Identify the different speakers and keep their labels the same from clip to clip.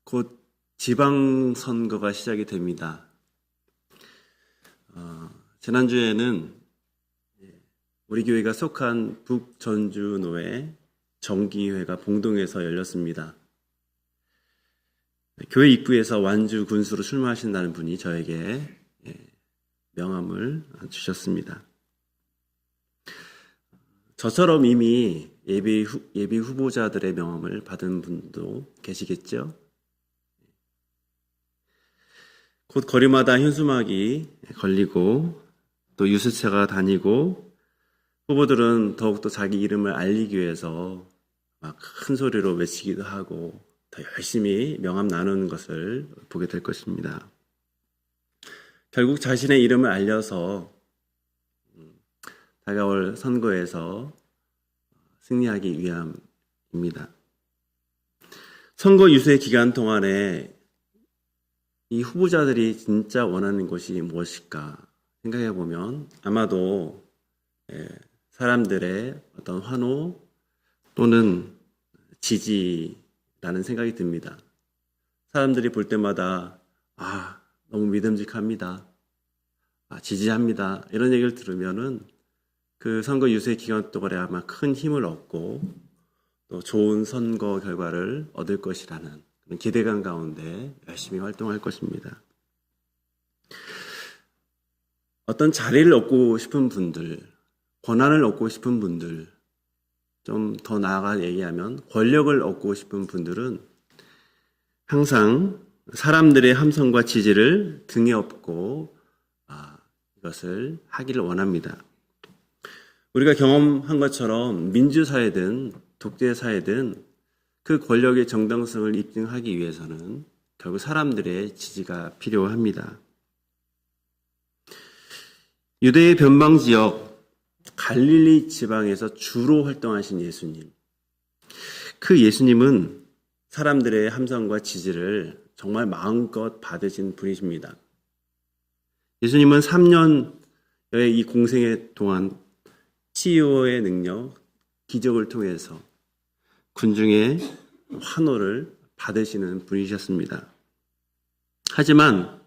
Speaker 1: 곧 지방선거가 시작이 됩니다. 지난주에는 우리 교회가 속한 북전주노회 정기회가 봉동에서 열렸습니다. 교회 입구에서 완주 군수로 출마하신다는 분이 저에게 명함을 주셨습니다. 저처럼 이미 예비 후보자들의 명함을 받은 분도 계시겠죠? 곧 거리마다 현수막이 걸리고 또 유세차가 다니고 후보들은 더욱더 자기 이름을 알리기 위해서 막 큰 소리로 외치기도 하고 더 열심히 명함 나누는 것을 보게 될 것입니다. 결국 자신의 이름을 알려서 다가올 선거에서 승리하기 위함입니다. 선거 유세 기간 동안에 이 후보자들이 진짜 원하는 것이 무엇일까 생각해 보면 아마도 사람들의 어떤 환호 또는 지지라는 생각이 듭니다. 사람들이 볼 때마다 너무 믿음직합니다. 지지합니다. 이런 얘기를 들으면은 그 선거 유세 기간 동안에 아마 큰 힘을 얻고 또 좋은 선거 결과를 얻을 것이라는 그런 기대감 가운데 열심히 활동할 것입니다. 어떤 자리를 얻고 싶은 분들, 권한을 얻고 싶은 분들, 좀 더 나아가 얘기하면 권력을 얻고 싶은 분들은 항상 사람들의 함성과 지지를 등에 업고 이것을 하기를 원합니다. 우리가 경험한 것처럼 민주사회든 독재사회든 그 권력의 정당성을 입증하기 위해서는 결국 사람들의 지지가 필요합니다. 유대의 변방지역 갈릴리 지방에서 주로 활동하신 예수님. 그 예수님은 사람들의 함성과 지지를 정말 마음껏 받으신 분이십니다. 예수님은 3년여의 이 공생애 동안 치유의 능력, 기적을 통해서 군중의 환호를 받으시는 분이셨습니다. 하지만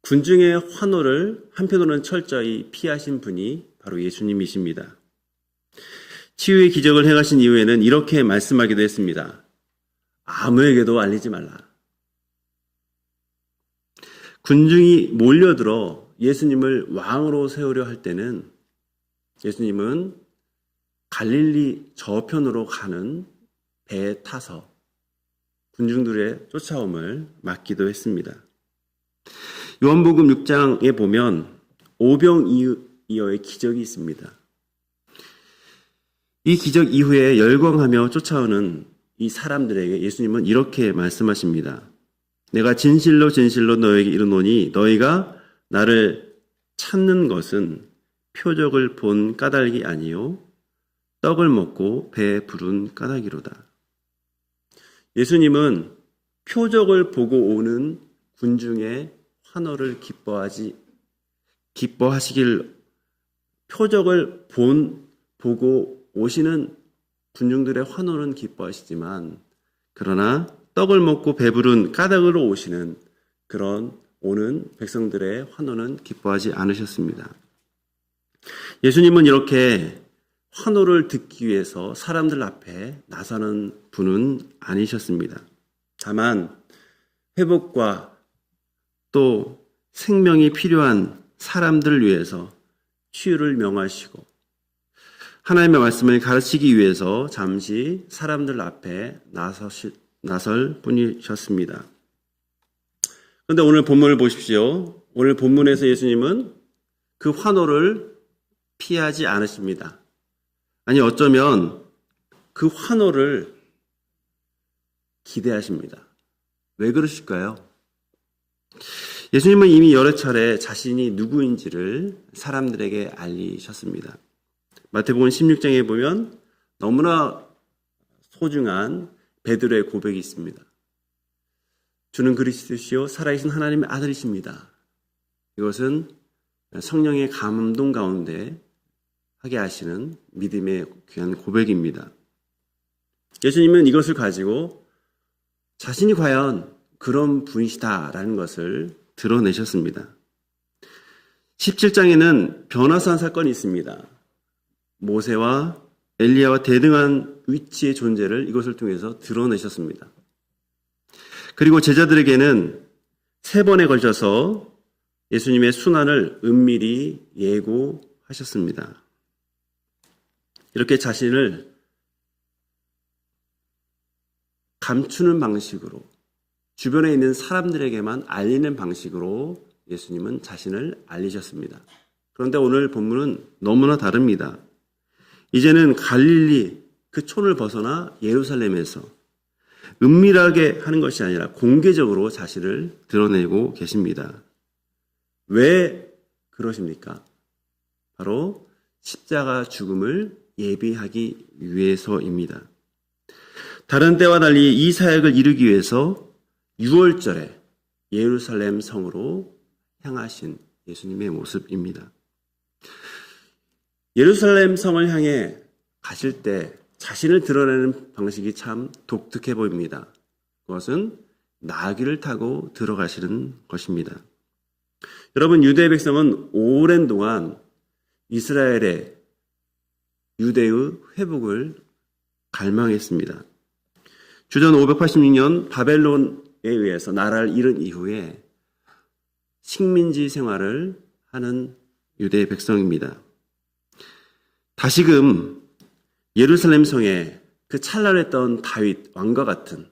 Speaker 1: 군중의 환호를 한편으로는 철저히 피하신 분이 바로 예수님이십니다. 치유의 기적을 행하신 이후에는 이렇게 말씀하기도 했습니다. 아무에게도 알리지 말라. 군중이 몰려들어 예수님을 왕으로 세우려 할 때는 예수님은 갈릴리 저편으로 가는 배에 타서 군중들의 쫓아옴을 막기도 했습니다. 요한복음 6장에 보면 오병이어의 기적이 있습니다. 이 기적 이후에 열광하며 쫓아오는 이 사람들에게 예수님은 이렇게 말씀하십니다. 내가 진실로 진실로 너에게 이르노니 너희가 나를 찾는 것은 표적을 본 까닭이 아니요 떡을 먹고 배 부른 까닭이로다. 예수님은 표적을 보고 오는 군중의 환호를 기뻐하시길 표적을 보고 오시는 군중들의 환호는 기뻐하시지만 그러나 떡을 먹고 배부른 까닭으로 오시는 그런 오는 백성들의 환호는 기뻐하지 않으셨습니다. 예수님은 이렇게 환호를 듣기 위해서 사람들 앞에 나서는 분은 아니셨습니다. 다만 회복과 또 생명이 필요한 사람들을 위해서 치유를 명하시고 하나님의 말씀을 가르치기 위해서 잠시 사람들 앞에 나설 뿐이셨습니다. 그런데 오늘 본문을 보십시오. 오늘 본문에서 예수님은 그 환호를 피하지 않으십니다. 아니 어쩌면 그 환호를 기대하십니다. 왜 그러실까요? 예수님은 이미 여러 차례 자신이 누구인지를 사람들에게 알리셨습니다. 마태복음 16장에 보면 너무나 소중한 베드로의 고백이 있습니다. 주는 그리스도시요 살아계신 하나님의 아들이십니다. 이것은 성령의 감동 가운데 하게 하시는 믿음의 귀한 고백입니다. 예수님은 이것을 가지고 자신이 과연 그런 분이시다라는 것을 드러내셨습니다. 17장에는 변화산 사건이 있습니다. 모세와 엘리야와 대등한 위치의 존재를 이것을 통해서 드러내셨습니다. 그리고 제자들에게는 3번에 걸쳐서 예수님의 순환을 은밀히 예고하셨습니다. 이렇게 자신을 감추는 방식으로, 주변에 있는 사람들에게만 알리는 방식으로 예수님은 자신을 알리셨습니다. 그런데 오늘 본문은 너무나 다릅니다. 이제는 갈릴리 그 촌을 벗어나 예루살렘에서 은밀하게 하는 것이 아니라 공개적으로 자신을 드러내고 계십니다. 왜 그러십니까? 바로 십자가 죽음을 예비하기 위해서입니다. 다른 때와 달리 이 사역을 이루기 위해서 6월절에 예루살렘 성으로 향하신 예수님의 모습입니다. 예루살렘 성을 향해 가실 때 자신을 드러내는 방식이 참 독특해 보입니다. 그것은 나귀를 타고 들어가시는 것입니다. 여러분, 유대 백성은 오랜 동안 이스라엘의 유대의 회복을 갈망했습니다. 주전 586년 바벨론에 의해서 나라를 잃은 이후에 식민지 생활을 하는 유대 백성입니다. 다시금 예루살렘 성에 그 찬란했던 다윗 왕과 같은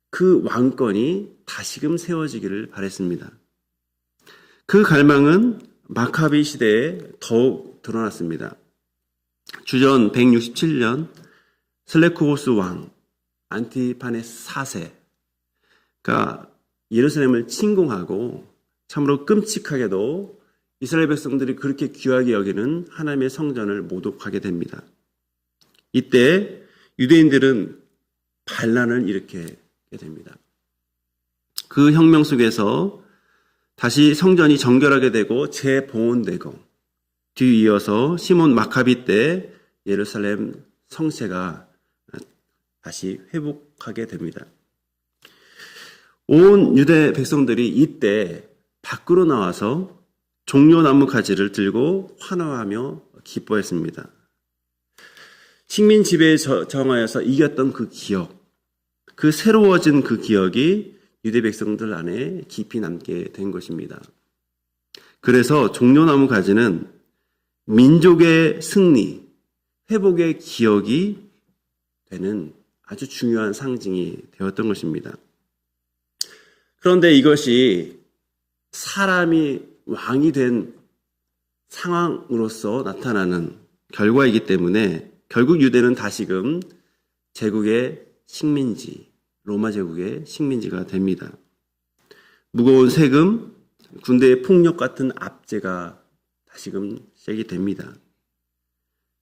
Speaker 1: 그 왕권이 다시금 세워지기를 바랬습니다. 그 갈망은 마카비 시대에 더욱 드러났습니다. 주전 167년 슬레쿠보스 왕 안티파네스 4세가 예루살렘을 침공하고 참으로 끔찍하게도 이스라엘 백성들이 그렇게 귀하게 여기는 하나님의 성전을 모독하게 됩니다. 이때 유대인들은 반란을 일으키게 됩니다. 그 혁명 속에서 다시 성전이 정결하게 되고 재봉헌되고 뒤이어서 시몬 마카비 때 예루살렘 성체가 다시 회복하게 됩니다. 온 유대 백성들이 이때 밖으로 나와서 종려나무 가지를 들고 환호하며 기뻐했습니다. 식민 지배에 정하여서 이겼던 그 기억, 그 새로워진 그 기억이 유대 백성들 안에 깊이 남게 된 것입니다. 그래서 종려나무 가지는 민족의 승리, 회복의 기억이 되는 아주 중요한 상징이 되었던 것입니다. 그런데 이것이 사람이 왕이 된 상황으로서 나타나는 결과이기 때문에 결국 유대는 다시금 제국의 식민지, 로마 제국의 식민지가 됩니다. 무거운 세금, 군대의 폭력 같은 압제가 다시금 시작이 됩니다.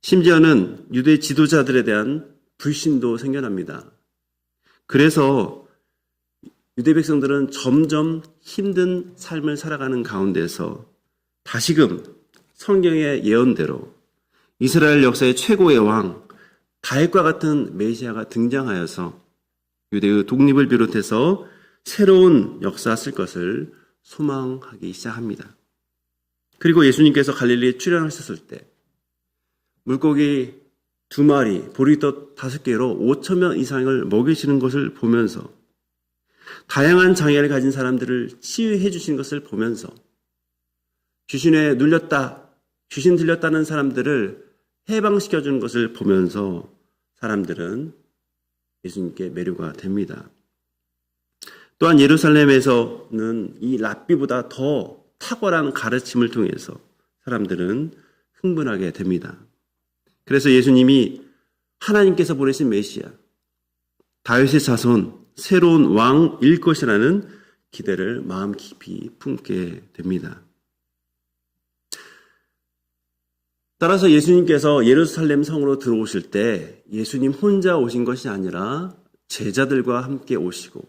Speaker 1: 심지어는 유대 지도자들에 대한 불신도 생겨납니다. 그래서 유대 백성들은 점점 힘든 삶을 살아가는 가운데서 다시금 성경의 예언대로 이스라엘 역사의 최고의 왕 다윗과 같은 메시아가 등장하여서 유대의 독립을 비롯해서 새로운 역사 쓸 것을 소망하기 시작합니다. 그리고 예수님께서 갈릴리에 출현하셨을 때 물고기 2마리, 보리떡 5개로 5,000명 이상을 먹이시는 것을 보면서 다양한 장애를 가진 사람들을 치유해 주신 것을 보면서 귀신에 눌렸다, 귀신 들렸다는 사람들을 해방시켜 주는 것을 보면서 사람들은 예수님께 매료가 됩니다. 또한 예루살렘에서는 이 랍비보다 더 탁월한 가르침을 통해서 사람들은 흥분하게 됩니다. 그래서 예수님이 하나님께서 보내신 메시아, 다윗의 자손, 새로운 왕일 것이라는 기대를 마음 깊이 품게 됩니다. 따라서 예수님께서 예루살렘 성으로 들어오실 때 예수님 혼자 오신 것이 아니라 제자들과 함께 오시고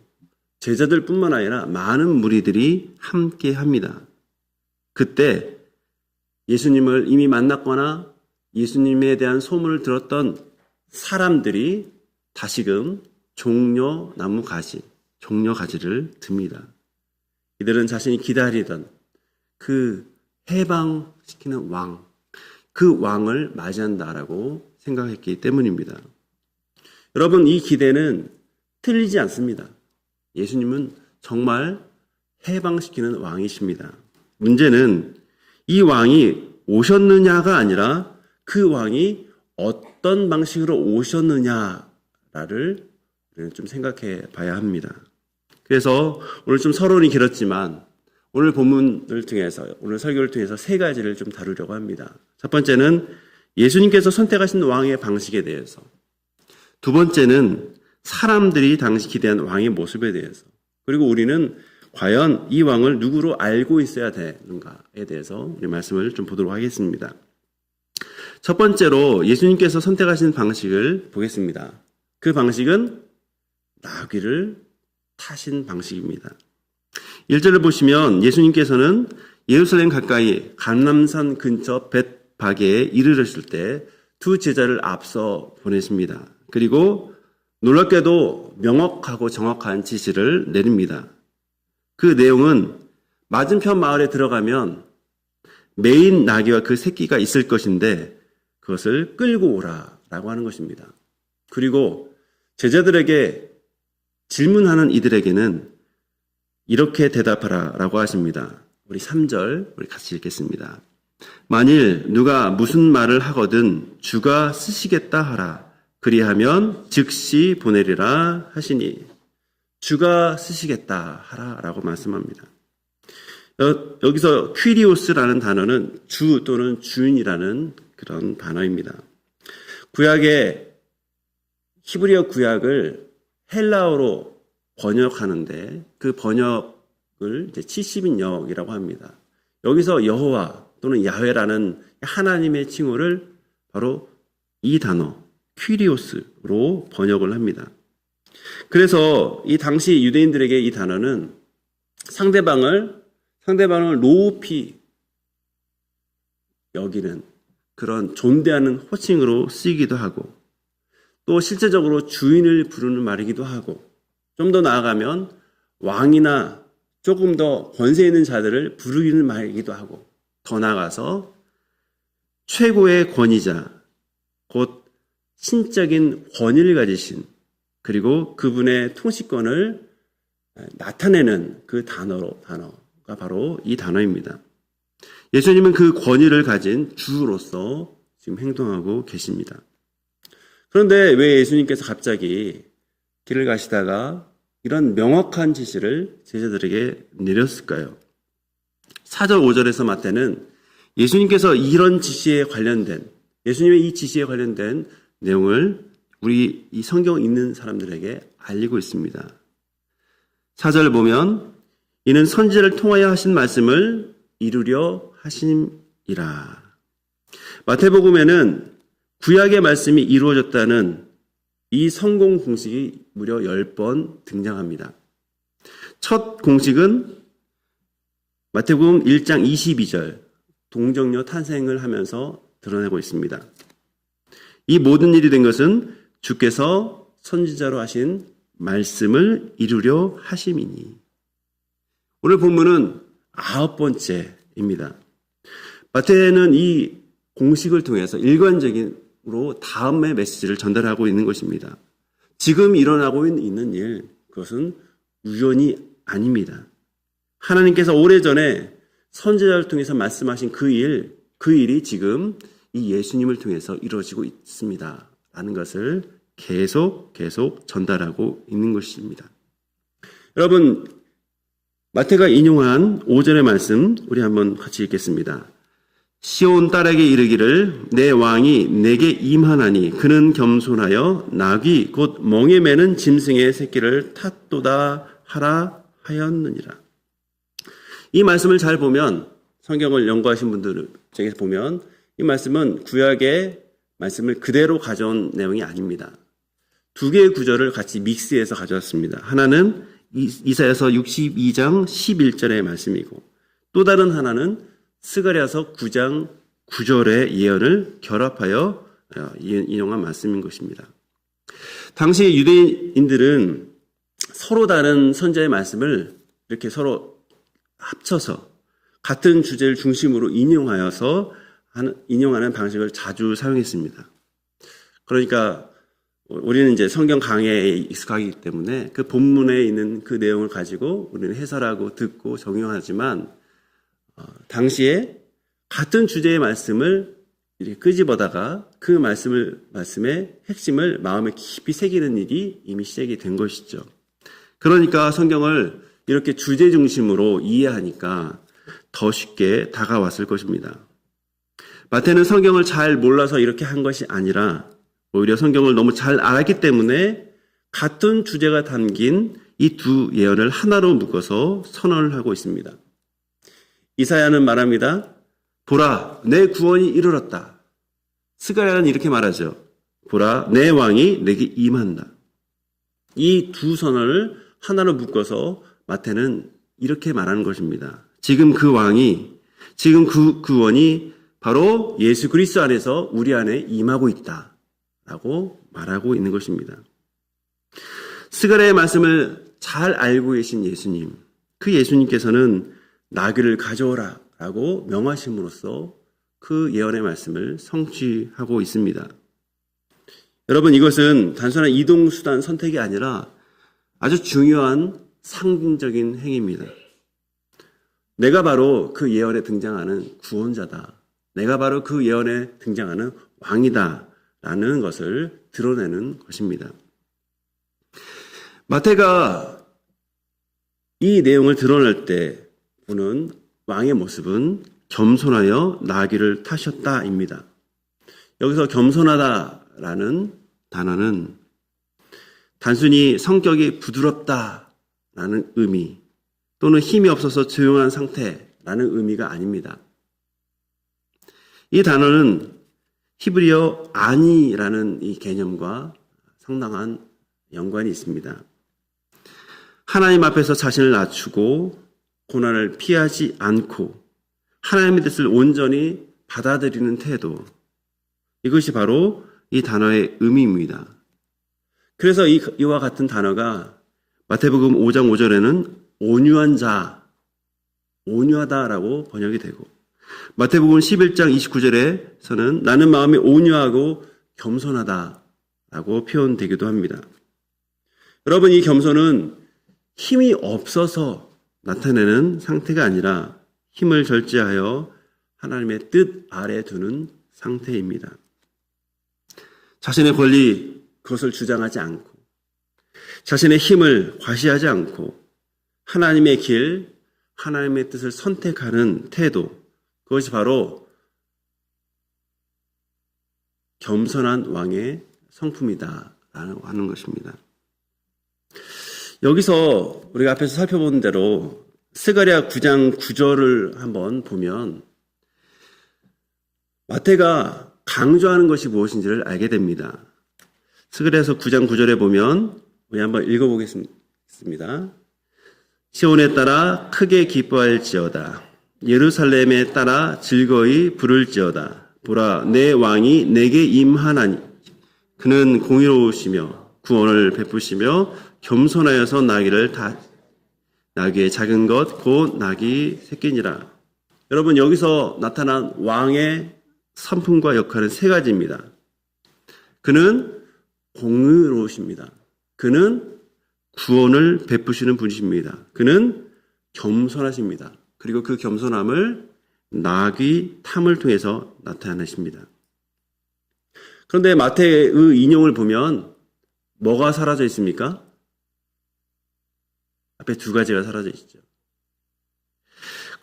Speaker 1: 제자들뿐만 아니라 많은 무리들이 함께 합니다. 그때 예수님을 이미 만났거나 예수님에 대한 소문을 들었던 사람들이 다시금 종려 나무 가지, 종려 가지를 듭니다. 이들은 자신이 기다리던 그 해방시키는 왕, 그 왕을 맞이한다라고 생각했기 때문입니다. 여러분, 이 기대는 틀리지 않습니다. 예수님은 정말 해방시키는 왕이십니다. 문제는 이 왕이 오셨느냐가 아니라 그 왕이 어떤 방식으로 오셨느냐를 우리는 좀 생각해 봐야 합니다. 그래서 오늘 좀 서론이 길었지만 오늘 본문을 통해서, 오늘 설교를 통해서 세 가지를 좀 다루려고 합니다. 첫 번째는 예수님께서 선택하신 왕의 방식에 대해서, 두 번째는 사람들이 당시 기대한 왕의 모습에 대해서, 그리고 우리는 과연 이 왕을 누구로 알고 있어야 되는가에 대해서 우리 말씀을 좀 보도록 하겠습니다. 첫 번째로 예수님께서 선택하신 방식을 보겠습니다. 그 방식은 나귀를 타신 방식입니다. 1절을 보시면 예수님께서는 예루살렘 가까이 감람산 근처 벳바게에 이르렀을 때 두 제자를 앞서 보내십니다. 그리고 놀랍게도 명확하고 정확한 지시를 내립니다. 그 내용은 맞은편 마을에 들어가면 메인 나귀와 그 새끼가 있을 것인데 그것을 끌고 오라라고 하는 것입니다. 그리고 제자들에게 질문하는 이들에게는 이렇게 대답하라라고 하십니다. 우리 3절 우리 같이 읽겠습니다. 만일 누가 무슨 말을 하거든 주가 쓰시겠다 하라. 그리하면 즉시 보내리라 하시니, 주가 쓰시겠다 하라라고 말씀합니다. 여기서 퀴리오스라는 단어는 주 또는 주인이라는 그런 단어입니다. 구약의 히브리어 구약을 헬라어로 번역하는데 그 번역을 이제 70인역이라고 합니다. 여기서 여호와 또는 야훼라는 하나님의 칭호를 바로 이 단어 퀴리오스로 번역을 합니다. 그래서 이 당시 유대인들에게 이 단어는 상대방을 높이 여기는 그런 존대하는 호칭으로 쓰이기도 하고, 또 실제적으로 주인을 부르는 말이기도 하고, 좀 더 나아가면 왕이나 조금 더 권세 있는 자들을 부르는 말이기도 하고, 더 나아가서 최고의 권위자, 곧 신적인 권위를 가지신, 그리고 그분의 통치권을 나타내는 그 단어가 바로 이 단어입니다. 예수님은 그 권위를 가진 주로서 지금 행동하고 계십니다. 그런데 왜 예수님께서 갑자기 길을 가시다가 이런 명확한 지시를 제자들에게 내렸을까요? 4절 5절에서 마태는 예수님께서 이런 지시에 관련된, 예수님의 이 지시에 관련된 내용을 우리 이 성경 읽는 사람들에게 알리고 있습니다. 4절을 보면 이는 선지자를 통하여 하신 말씀을 이루려 하심이라. 마태복음에는 구약의 말씀이 이루어졌다는 이 성공 공식이 무려 10번 등장합니다. 첫 공식은 마태복음 1장 22절 동정녀 탄생을 하면서 드러내고 있습니다. 이 모든 일이 된 것은 주께서 선지자로 하신 말씀을 이루려 하심이니. 오늘 본문은 9번째입니다. 마태는 이 공식을 통해서 일관적으로 다음의 메시지를 전달하고 있는 것입니다. 지금 일어나고 있는 일, 그것은 우연이 아닙니다. 하나님께서 오래전에 선지자를 통해서 말씀하신 그 일이 지금 이 예수님을 통해서 이루어지고 있습니다. 라는 것을 계속 전달하고 있는 것입니다. 여러분, 마태가 인용한 5절의 말씀 우리 한번 같이 읽겠습니다. 시온 딸에게 이르기를 내 왕이 내게 임하나니 그는 겸손하여 나귀 곧 멍에 매는 짐승의 새끼를 탔도다 하라 하였느니라. 이 말씀을 잘 보면, 성경을 연구하신 분들에게 보면 이 말씀은 구약의 말씀을 그대로 가져온 내용이 아닙니다. 두 개의 구절을 같이 믹스해서 가져왔습니다. 하나는 이사야서 62장 11절의 말씀이고, 또 다른 하나는 스가랴서 9장 9절의 예언을 결합하여 인용한 말씀인 것입니다. 당시 유대인들은 서로 다른 선자의 말씀을 이렇게 서로 합쳐서 같은 주제를 중심으로 인용하는 방식을 자주 사용했습니다. 그러니까 우리는 이제 성경 강해에 익숙하기 때문에 그 본문에 있는 그 내용을 가지고 우리는 해설하고 듣고 적용하지만 당시에 같은 주제의 말씀을 이렇게 끄집어다가 그 말씀의 핵심을 마음에 깊이 새기는 일이 이미 시작이 된 것이죠. 그러니까 성경을 이렇게 주제 중심으로 이해하니까 더 쉽게 다가왔을 것입니다. 마태는 성경을 잘 몰라서 이렇게 한 것이 아니라 오히려 성경을 너무 잘 알았기 때문에 같은 주제가 담긴 이 두 예언을 하나로 묶어서 선언을 하고 있습니다. 이사야는 말합니다. 보라, 내 구원이 이르렀다. 스가랴는 이렇게 말하죠. 보라, 내 왕이 내게 임한다. 이 두 선언을 하나로 묶어서 마태는 이렇게 말하는 것입니다. 지금 그 구원이 바로 예수 그리스도 안에서 우리 안에 임하고 있다. 라고 말하고 있는 것입니다. 스가랴의 말씀을 잘 알고 계신 예수님, 그 예수님께서는 나귀를 가져오라 라고 명하심으로써 그 예언의 말씀을 성취하고 있습니다. 여러분, 이것은 단순한 이동수단 선택이 아니라 아주 중요한 상징적인 행위입니다. 내가 바로 그 예언에 등장하는 구원자다. 내가 바로 그 예언에 등장하는 왕이다. 라는 것을 드러내는 것입니다. 마태가 이 내용을 드러낼 때 보는 왕의 모습은 겸손하여 나귀를 타셨다입니다. 여기서 겸손하다라는 단어는 단순히 성격이 부드럽다라는 의미 또는 힘이 없어서 조용한 상태라는 의미가 아닙니다. 이 단어는 히브리어 아니라는 이 개념과 상당한 연관이 있습니다. 하나님 앞에서 자신을 낮추고 고난을 피하지 않고 하나님의 뜻을 온전히 받아들이는 태도, 이것이 바로 이 단어의 의미입니다. 그래서 이와 같은 단어가 마태복음 5장 5절에는 온유한 자, 온유하다라고 번역이 되고 마태복음 11장 29절에서는 나는 마음이 온유하고 겸손하다라고 표현되기도 합니다. 여러분, 이 겸손은 힘이 없어서 나타내는 상태가 아니라 힘을 절제하여 하나님의 뜻 아래 두는 상태입니다. 자신의 권리, 그것을 주장하지 않고 자신의 힘을 과시하지 않고 하나님의 길, 하나님의 뜻을 선택하는 태도, 그것이 바로 겸손한 왕의 성품이다라고 하는 것입니다. 여기서 우리가 앞에서 살펴본 대로 스가랴 9장 9절을 한번 보면 마태가 강조하는 것이 무엇인지를 알게 됩니다. 스가랴서 9장 9절에 보면 우리 한번 읽어보겠습니다. 시온에 따라 크게 기뻐할지어다. 예루살렘에 따라 즐거이 부를지어다. 보라, 내 왕이 내게 임하나니 그는 공의로우시며 구원을 베푸시며 겸손하여서 나귀의 작은 것 곧 나귀 새끼니라. 여러분, 여기서 나타난 왕의 성품과 역할은 세 가지입니다. 그는 공의로우십니다. 그는 구원을 베푸시는 분이십니다. 그는 겸손하십니다. 그리고 그 겸손함을 나귀 탐을 통해서 나타내십니다. 그런데 마태의 인용을 보면 뭐가 사라져 있습니까? 앞에 두 가지가 사라져 있죠.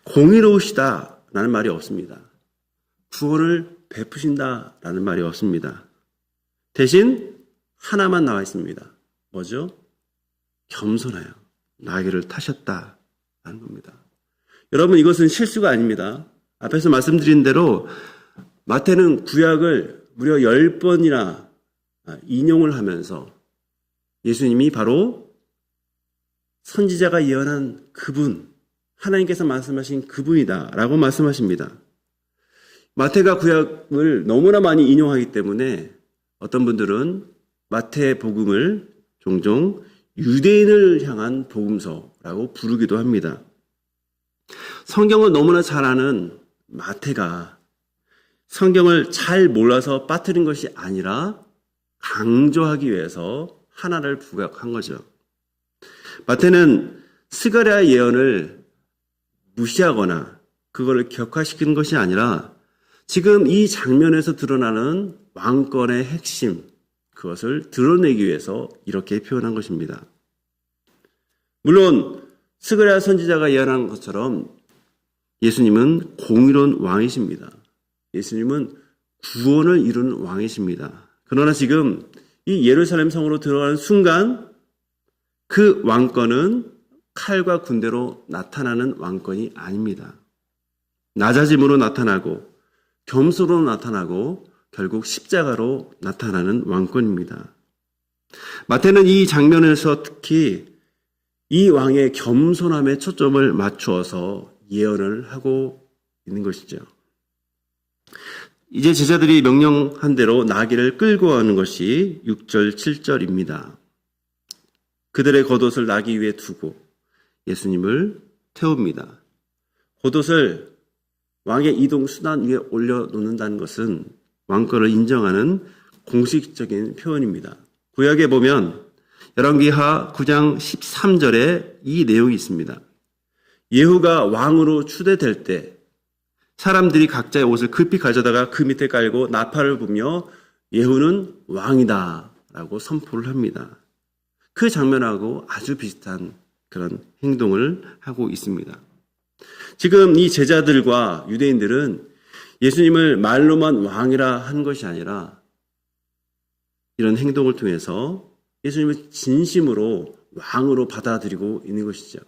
Speaker 1: 공의로우시다라는 말이 없습니다. 구원을 베푸신다라는 말이 없습니다. 대신 하나만 나와 있습니다. 뭐죠? 겸손하여 나귀를 타셨다라는 겁니다. 여러분, 이것은 실수가 아닙니다. 앞에서 말씀드린 대로 마태는 구약을 무려 10번이나 인용을 하면서 예수님이 바로 선지자가 예언한 그분, 하나님께서 말씀하신 그분이다라고 말씀하십니다. 마태가 구약을 너무나 많이 인용하기 때문에 어떤 분들은 마태복음을 종종 유대인을 향한 복음서라고 부르기도 합니다. 성경을 너무나 잘 아는 마태가 성경을 잘 몰라서 빠뜨린 것이 아니라 강조하기 위해서 하나를 부각한 거죠. 마태는 스가랴 예언을 무시하거나 그걸 격화시키는 것이 아니라 지금 이 장면에서 드러나는 왕권의 핵심, 그것을 드러내기 위해서 이렇게 표현한 것입니다. 물론 스가랴 선지자가 예언한 것처럼 예수님은 공의로운 왕이십니다. 예수님은 구원을 이룬 왕이십니다. 그러나 지금 이 예루살렘 성으로 들어가는 순간 그 왕권은 칼과 군대로 나타나는 왕권이 아닙니다. 낮아짐으로 나타나고 겸손으로 나타나고 결국 십자가로 나타나는 왕권입니다. 마태는 이 장면에서 특히 이 왕의 겸손함에 초점을 맞추어서 예언을 하고 있는 것이죠. 이제 제자들이 명령한 대로 나귀를 끌고 가는 것이 6절, 7절입니다. 그들의 겉옷을 나귀 위에 두고 예수님을 태웁니다. 겉옷을 왕의 이동 수단 위에 올려놓는다는 것은 왕권을 인정하는 공식적인 표현입니다. 구약에 보면 열왕기하 9장 13절에 이 내용이 있습니다. 예후가 왕으로 추대될 때 사람들이 각자의 옷을 급히 가져다가 그 밑에 깔고 나팔을 불며 예후는 왕이다 라고 선포를 합니다. 그 장면하고 아주 비슷한 그런 행동을 하고 있습니다. 지금 이 제자들과 유대인들은 예수님을 말로만 왕이라 한 것이 아니라 이런 행동을 통해서 예수님을 진심으로 왕으로 받아들이고 있는 것이죠.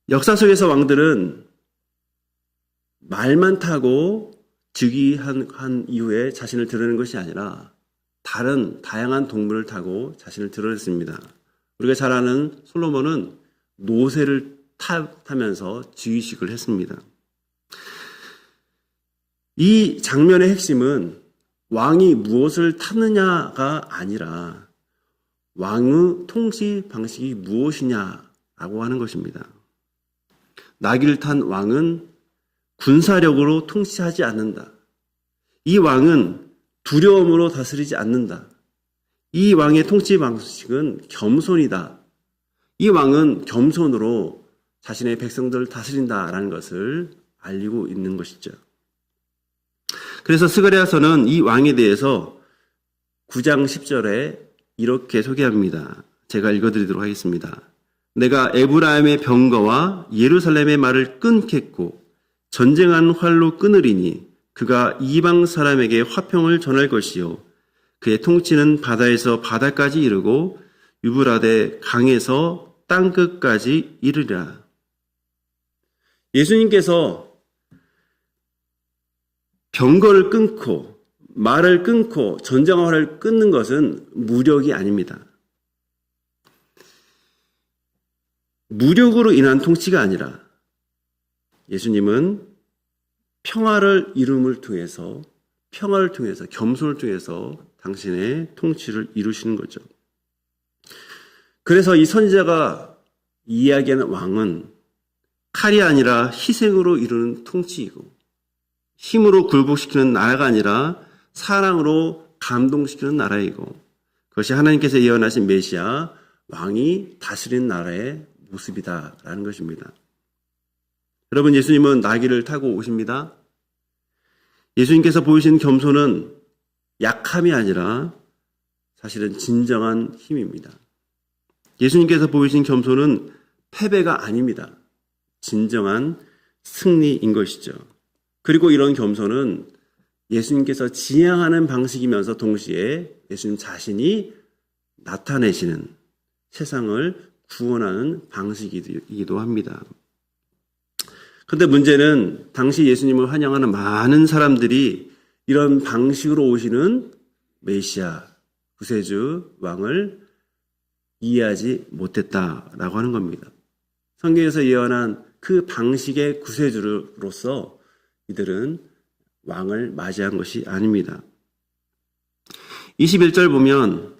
Speaker 1: 역사 속에서 왕들은 말만 타고 즉위한 이후에 자신을 드러내는 것이 아니라 다양한 동물을 타고 자신을 드러냈습니다. 우리가 잘 아는 솔로몬은 노새를 타면서 즉위식을 했습니다. 이 장면의 핵심은 왕이 무엇을 타느냐가 아니라 왕의 통치 방식이 무엇이냐라고 하는 것입니다. 나귀를 탄 왕은 군사력으로 통치하지 않는다. 이 왕은 두려움으로 다스리지 않는다. 이 왕의 통치 방식은 겸손이다. 이 왕은 겸손으로 자신의 백성들을 다스린다라는 것을 알리고 있는 것이죠. 그래서 스가랴서는 이 왕에 대해서 9장 10절에 이렇게 소개합니다. 제가 읽어드리도록 하겠습니다. 내가 에브라임의 병거와 예루살렘의 말을 끊겠고 전쟁한 활로 끊으리니 그가 이방 사람에게 화평을 전할 것이요 그의 통치는 바다에서 바다까지 이르고 유브라데 강에서 땅끝까지 이르리라. 예수님께서 병거를 끊고 말을 끊고 전쟁한 활을 끊는 것은 무력이 아닙니다. 무력으로 인한 통치가 아니라 예수님은 평화를 이룸을 통해서 겸손을 통해서 당신의 통치를 이루시는 거죠. 그래서 이 선지자가 이야기하는 왕은 칼이 아니라 희생으로 이루는 통치이고 힘으로 굴복시키는 나라가 아니라 사랑으로 감동시키는 나라이고 그것이 하나님께서 예언하신 메시아 왕이 다스리는 나라의 모습이다라는 것입니다. 여러분, 예수님은 나귀를 타고 오십니다. 예수님께서 보이신 겸손은 약함이 아니라 사실은 진정한 힘입니다. 예수님께서 보이신 겸손은 패배가 아닙니다. 진정한 승리인 것이죠. 그리고 이런 겸손은 예수님께서 지향하는 방식이면서 동시에 예수님 자신이 나타내시는 세상을 구원하는 방식이기도 합니다. 그런데 문제는 당시 예수님을 환영하는 많은 사람들이 이런 방식으로 오시는 메시아, 구세주 왕을 이해하지 못했다라고 하는 겁니다. 성경에서 예언한 그 방식의 구세주로서 이들은 왕을 맞이한 것이 아닙니다. 21절 보면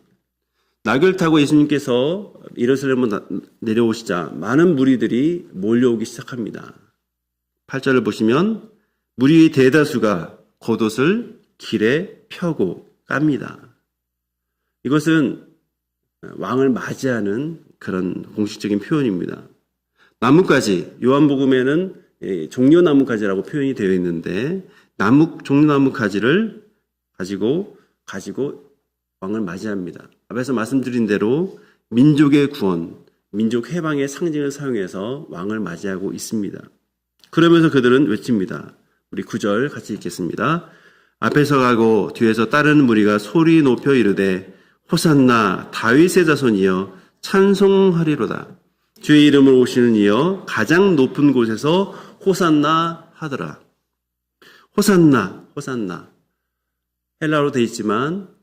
Speaker 1: 낙을 타고 예수님께서 예루살렘으로 내려오시자 많은 무리들이 몰려오기 시작합니다. 8절을 보시면 무리의 대다수가 겉옷을 길에 펴고 깝니다. 이것은 왕을 맞이하는 그런 공식적인 표현입니다. 나뭇가지, 요한복음에는 종려나뭇가지라고 표현이 되어 있는데 종려나뭇가지를 가지고 왕을 맞이합니다. 앞에서 말씀드린 대로 민족의 구원, 민족 해방의 상징을 사용해서 왕을 맞이하고 있습니다. 그러면서 그들은 외칩니다. 우리 9절 같이 읽겠습니다. 앞에서 가고 뒤에서 따르는 무리가 소리 높여 이르되 호산나 다윗의 자손이여 찬송하리로다. 주의 이름으로 오시는 이여 가장 높은 곳에서 호산나 하더라. 호산나. 헬라어로 되어 있지만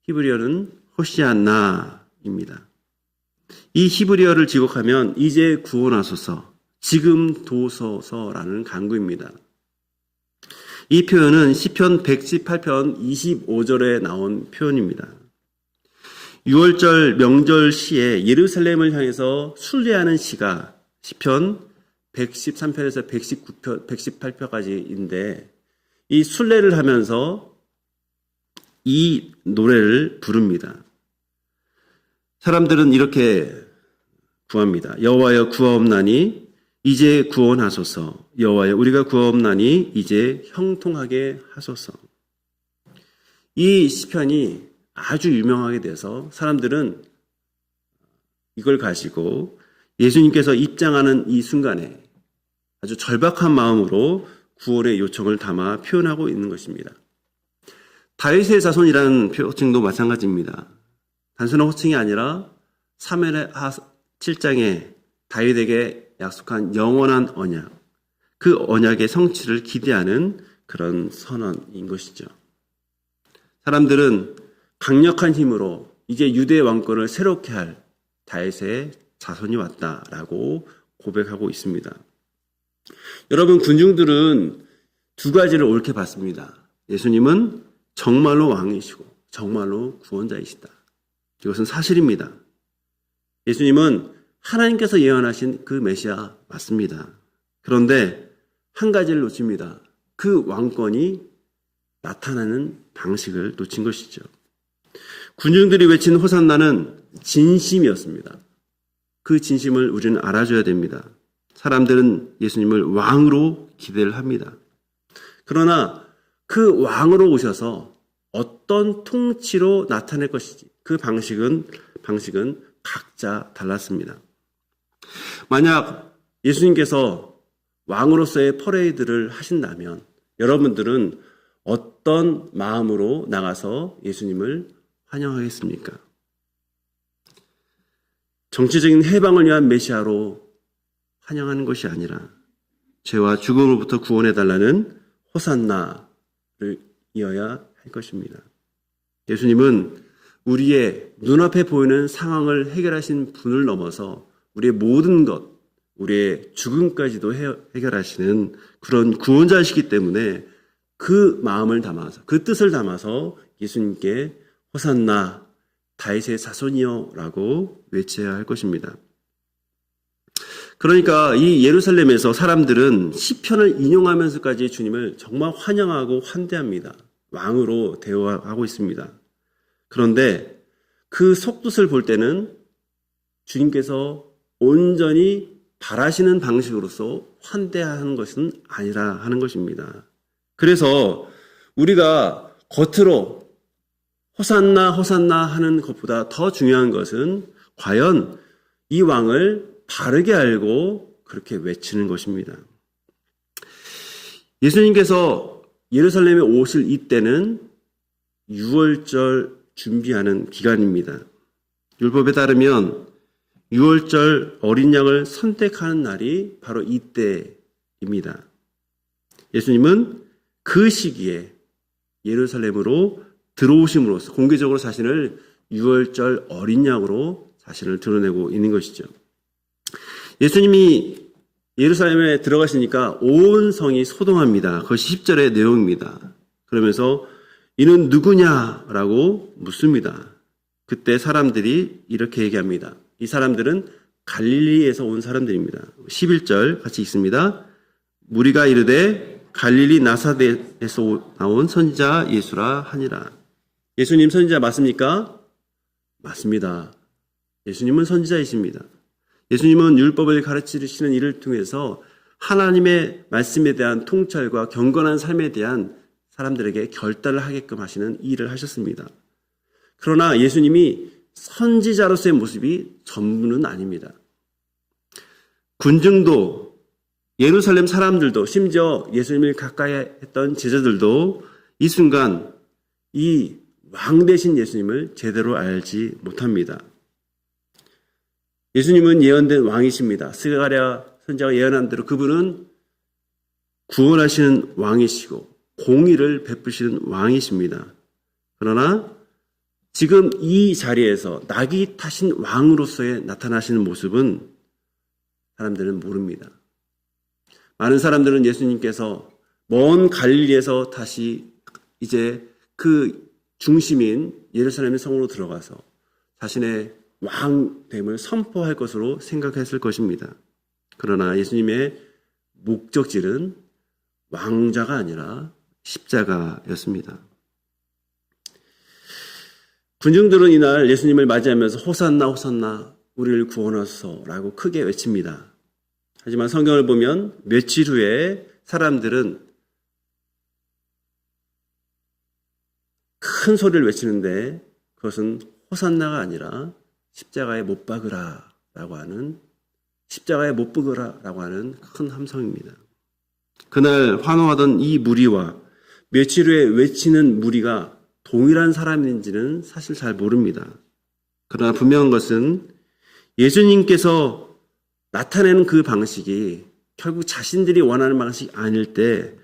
Speaker 1: 히브리어는 호시아나입니다. 이 히브리어를 지곡하면 이제 구원하소서, 지금 도소서라는 간구입니다. 이 표현은 시편 118편 25절에 나온 표현입니다. 6월절 명절 시에 예루살렘을 향해서 순례하는 시가 시편 113편에서 118편까지인데 이 순례를 하면서 이 노래를 부릅니다. 사람들은 이렇게 구합니다. 여호와여 구하옵나니 이제 구원하소서. 여호와여 우리가 구하옵나니 이제 형통하게 하소서. 이 시편이 아주 유명하게 돼서 사람들은 이걸 가지고 예수님께서 입장하는 이 순간에 아주 절박한 마음으로 구원의 요청을 담아 표현하고 있는 것입니다. 다윗의 자손이라는 호칭도 마찬가지입니다. 단순한 호칭이 아니라 사무엘 7장에 다윗에게 약속한 영원한 언약, 그 언약의 성취를 기대하는 그런 선언인 것이죠. 사람들은 강력한 힘으로 이제 유대 왕권을 새롭게 할 다윗의 자손이 왔다라고 고백하고 있습니다. 여러분, 군중들은 두 가지를 옳게 봤습니다. 예수님은 정말로 왕이시고 정말로 구원자이시다. 이것은 사실입니다. 예수님은 하나님께서 예언하신 그 메시아 맞습니다. 그런데 한 가지를 놓칩니다. 그 왕권이 나타나는 방식을 놓친 것이죠. 군중들이 외친 호산나는 진심이었습니다. 그 진심을 우리는 알아줘야 됩니다. 사람들은 예수님을 왕으로 기대를 합니다. 그러나 그 왕으로 오셔서 어떤 통치로 나타낼 것인지 그 방식은 각자 달랐습니다. 만약 예수님께서 왕으로서의 퍼레이드를 하신다면 여러분들은 어떤 마음으로 나가서 예수님을 환영하겠습니까? 정치적인 해방을 위한 메시아로 환영하는 것이 아니라 죄와 죽음으로부터 구원해달라는 호산나를 이어야 할 것입니다. 예수님은 우리의 눈앞에 보이는 상황을 해결하신 분을 넘어서 우리의 모든 것, 우리의 죽음까지도 해결하시는 그런 구원자이시기 때문에 그 마음을 담아서, 그 뜻을 담아서 예수님께 호산나 다윗의 자손이여 라고 외쳐야 할 것입니다. 그러니까 이 예루살렘에서 사람들은 시편을 인용하면서까지 주님을 정말 환영하고 환대합니다. 왕으로 대우하고 있습니다. 그런데 그 속뜻을 볼 때는 주님께서 온전히 바라시는 방식으로서 환대하는 것은 아니라 하는 것입니다. 그래서 우리가 겉으로 호산나 호산나 하는 것보다 더 중요한 것은 과연 이 왕을 바르게 알고 그렇게 외치는 것입니다. 예수님께서 예루살렘에 오실 이때는 6월절 준비하는 기간입니다. 율법에 따르면 6월절 어린 양을 선택하는 날이 바로 이때입니다. 예수님은 그 시기에 예루살렘으로 들어오심으로써 공개적으로 자신을 6월절 어린 양으로 자신을 드러내고 있는 것이죠. 예수님이 예루살렘에 들어가시니까 온 성이 소동합니다. 그것이 10절의 내용입니다. 그러면서 이는 누구냐라고 묻습니다. 그때 사람들이 이렇게 얘기합니다. 이 사람들은 갈릴리에서 온 사람들입니다. 11절 같이 읽습니다. 무리가 이르되 갈릴리 나사렛에서 나온 선지자 예수라 하니라. 예수님 선지자 맞습니까? 맞습니다. 예수님은 선지자이십니다. 예수님은 율법을 가르치시는 일을 통해서 하나님의 말씀에 대한 통찰과 경건한 삶에 대한 사람들에게 결단을 하게끔 하시는 일을 하셨습니다. 그러나 예수님이 선지자로서의 모습이 전부는 아닙니다. 군중도, 예루살렘 사람들도, 심지어 예수님을 가까이 했던 제자들도 이 순간 이 왕 되신 예수님을 제대로 알지 못합니다. 예수님은 예언된 왕이십니다. 스가랴 선지자가 예언한 대로 그분은 구원하시는 왕이시고 공의를 베푸시는 왕이십니다. 그러나 지금 이 자리에서 낙이 타신 왕으로서의 나타나시는 모습은 사람들은 모릅니다. 많은 사람들은 예수님께서 먼 갈릴리에서 다시 이제 그 중심인 예루살렘의 성으로 들어가서 자신의 왕됨을 선포할 것으로 생각했을 것입니다. 그러나 예수님의 목적지는 왕자가 아니라 십자가였습니다. 군중들은 이날 예수님을 맞이하면서 호산나 호산나 우리를 구원하소서라고 크게 외칩니다. 하지만 성경을 보면 며칠 후에 사람들은 큰 소리를 외치는데 그것은 호산나가 아니라 십자가에 못 박으라 라고 하는, 십자가에 못 박으라 라고 하는 큰 함성입니다. 그날 환호하던 이 무리와 며칠 후에 외치는 무리가 동일한 사람인지는 사실 잘 모릅니다. 그러나 분명한 것은 예수님께서 나타내는 그 방식이 결국 자신들이 원하는 방식이 아닐 때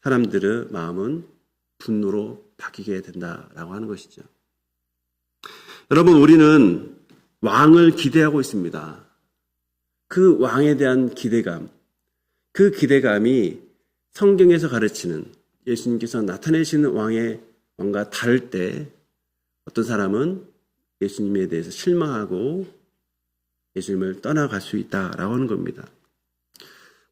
Speaker 1: 사람들의 마음은 분노로 바뀌게 된다라고 하는 것이죠. 여러분, 우리는 왕을 기대하고 있습니다. 그 왕에 대한 기대감, 그 기대감이 성경에서 가르치는 예수님께서 나타내시는 왕과 다를 때 어떤 사람은 예수님에 대해서 실망하고 예수님을 떠나갈 수 있다라고 하는 겁니다.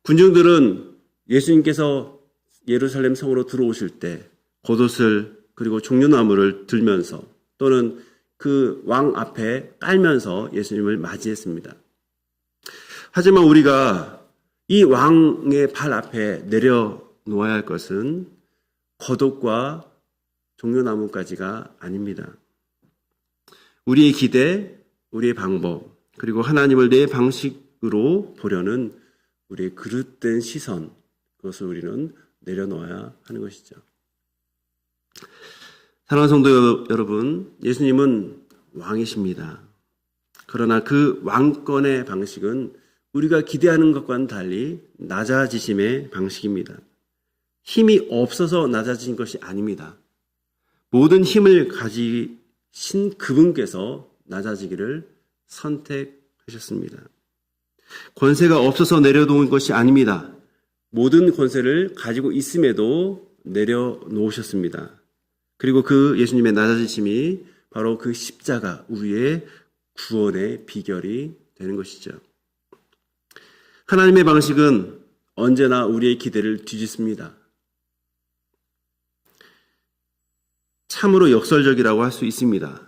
Speaker 1: 군중들은 예수님께서 예루살렘 성으로 들어오실 때 겉옷을 그리고 종려나무를 들면서 또는 그 왕 앞에 깔면서 예수님을 맞이했습니다. 하지만 우리가 이 왕의 발 앞에 내려놓아야 할 것은 겉옷과 종려나무까지가 아닙니다. 우리의 기대, 우리의 방법, 그리고 하나님을 내 방식으로 보려는 우리의 그릇된 시선, 그것을 우리는 내려놓아야 하는 것이죠. 사랑하는 성도 여러분, 예수님은 왕이십니다. 그러나 그 왕권의 방식은 우리가 기대하는 것과는 달리 낮아지심의 방식입니다. 힘이 없어서 낮아진 것이 아닙니다. 모든 힘을 가지신 그분께서 낮아지기를 선택하셨습니다. 권세가 없어서 내려놓은 것이 아닙니다. 모든 권세를 가지고 있음에도 내려놓으셨습니다. 그리고 그 예수님의 낮아지심이 바로 그 십자가, 우리의 구원의 비결이 되는 것이죠. 하나님의 방식은 언제나 우리의 기대를 뒤집습니다. 참으로 역설적이라고 할 수 있습니다.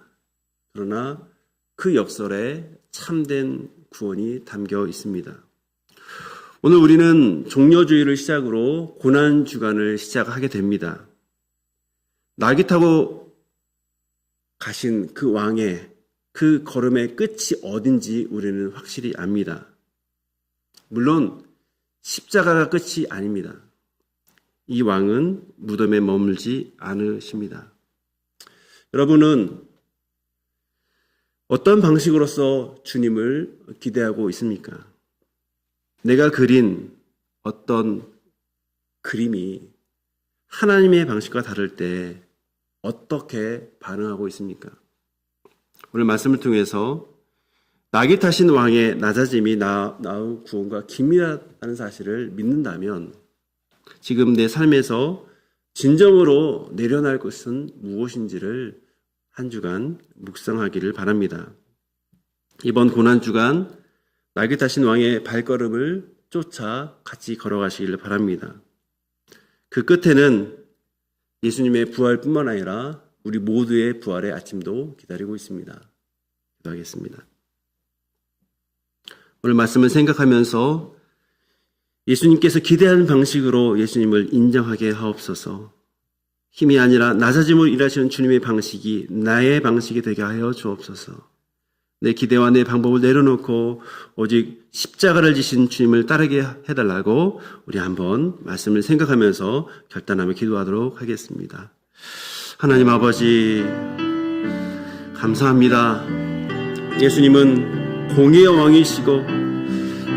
Speaker 1: 그러나 그 역설에 참된 구원이 담겨 있습니다. 오늘 우리는 종려주의를 시작으로 고난주간을 시작하게 됩니다. 낙이 타고 가신 그 왕의 그 걸음의 끝이 어딘지 우리는 확실히 압니다. 물론 십자가가 끝이 아닙니다. 이 왕은 무덤에 머물지 않으십니다. 여러분은 어떤 방식으로서 주님을 기대하고 있습니까? 내가 그린 어떤 그림이 하나님의 방식과 다를 때 어떻게 반응하고 있습니까? 오늘 말씀을 통해서 낙이 타신 왕의 낮아짐이 나의 구원과 긴밀하다는 사실을 믿는다면 지금 내 삶에서 진정으로 내려놓을 것은 무엇인지를 한 주간 묵상하기를 바랍니다. 이번 고난주간 날개 타신 왕의 발걸음을 쫓아 같이 걸어가시기를 바랍니다. 그 끝에는 예수님의 부활뿐만 아니라 우리 모두의 부활의 아침도 기다리고 있습니다. 기도하겠습니다. 오늘 말씀을 생각하면서 예수님께서 기대하는 방식으로 예수님을 인정하게 하옵소서. 힘이 아니라 낮아짐으로 일하시는 주님의 방식이 나의 방식이 되게 하여 주옵소서. 내 기대와 내 방법을 내려놓고 오직 십자가를 지신 주님을 따르게 해달라고 우리 한번 말씀을 생각하면서 결단하며 기도하도록 하겠습니다. 하나님 아버지, 감사합니다. 예수님은 공의의 왕이시고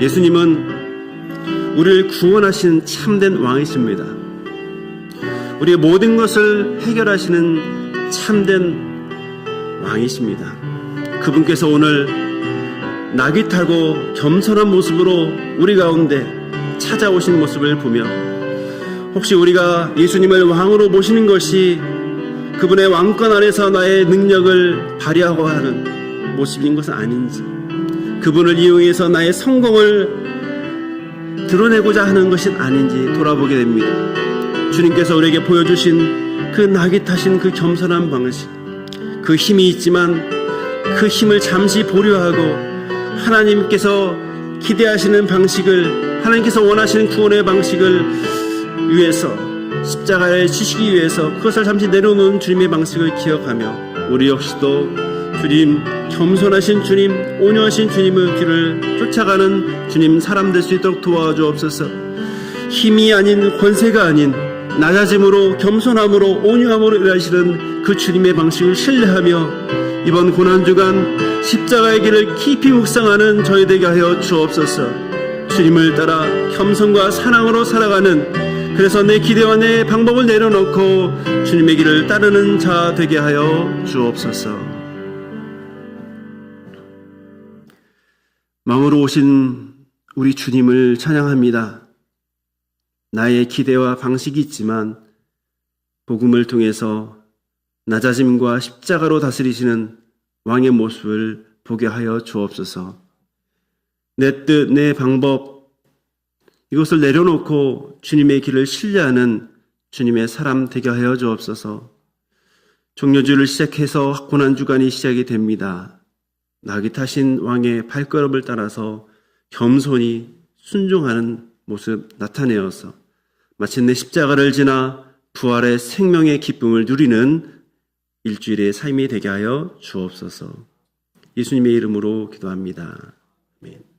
Speaker 1: 예수님은 우리를 구원하신 참된 왕이십니다. 우리의 모든 것을 해결하시는 참된 왕이십니다. 그분께서 오늘 낙이 타고 겸손한 모습으로 우리 가운데 찾아오신 모습을 보며 혹시 우리가 예수님을 왕으로 모시는 것이 그분의 왕권 안에서 나의 능력을 발휘하고 하는 모습인 것은 아닌지, 그분을 이용해서 나의 성공을 드러내고자 하는 것은 아닌지 돌아보게 됩니다. 주님께서 우리에게 보여주신 그 낙이 타신 그 겸손한 방식, 그 힘이 있지만 그 힘을 잠시 보류하고 하나님께서 기대하시는 방식을, 하나님께서 원하시는 구원의 방식을 위해서 십자가에 지시기 위해서 그것을 잠시 내려놓은 주님의 방식을 기억하며 우리 역시도 주님, 겸손하신 주님, 온유하신 주님의 길을 쫓아가는 주님 사람 될 수 있도록 도와주옵소서. 힘이 아닌, 권세가 아닌 낮아짐으로, 겸손함으로, 온유함으로 일하시는 그 주님의 방식을 신뢰하며 이번 고난주간 십자가의 길을 깊이 묵상하는 저희 되게 하여 주옵소서. 주님을 따라 겸손과 사랑으로 살아가는, 그래서 내 기대와 내 방법을 내려놓고 주님의 길을 따르는 자 되게 하여 주옵소서. 마음으로 오신 우리 주님을 찬양합니다. 나의 기대와 방식이 있지만 복음을 통해서 낮아짐과 십자가로 다스리시는 왕의 모습을 보게 하여 주옵소서. 내 뜻, 내 방법, 이것을 내려놓고 주님의 길을 신뢰하는 주님의 사람 되게 하여 주옵소서. 종려주를 시작해서 고난주간이 시작이 됩니다. 낙이 타신 왕의 발걸음을 따라서 겸손히 순종하는 모습 나타내어서 마침내 십자가를 지나 부활의 생명의 기쁨을 누리는 일주일의 삶이 되게 하여 주옵소서. 예수님의 이름으로 기도합니다. 아멘.